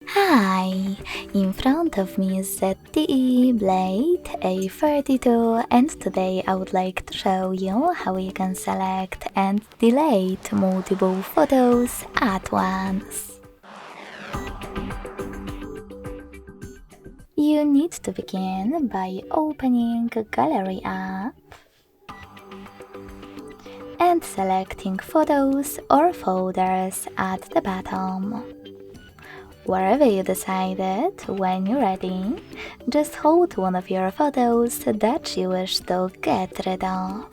Hi! In front of me is ZTE Blade A32 and today I would like to show you how you can select and delete multiple photos at once. You need to begin by opening Gallery app and selecting photos or folders at the bottom. Wherever you decided, when you're ready, just hold one of your photos that you wish to get rid of.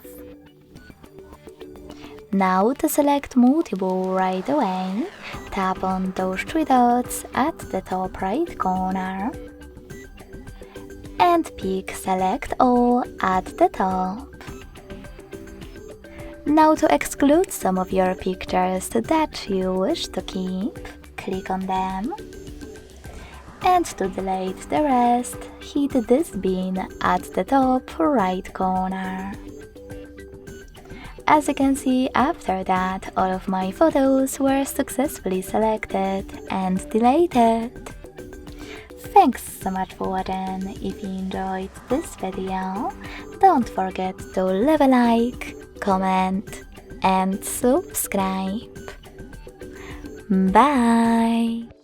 Now to select multiple right away, tap on those three dots at the top right corner and pick Select All at the top. Now to exclude some of your pictures that you wish to keep, click on them. And to delete the rest, hit this bin at the top right corner. As you can see, after that, all of my photos were successfully selected and deleted. Thanks so much for watching. If you enjoyed this video, don't forget to leave a like, comment and subscribe. Bye!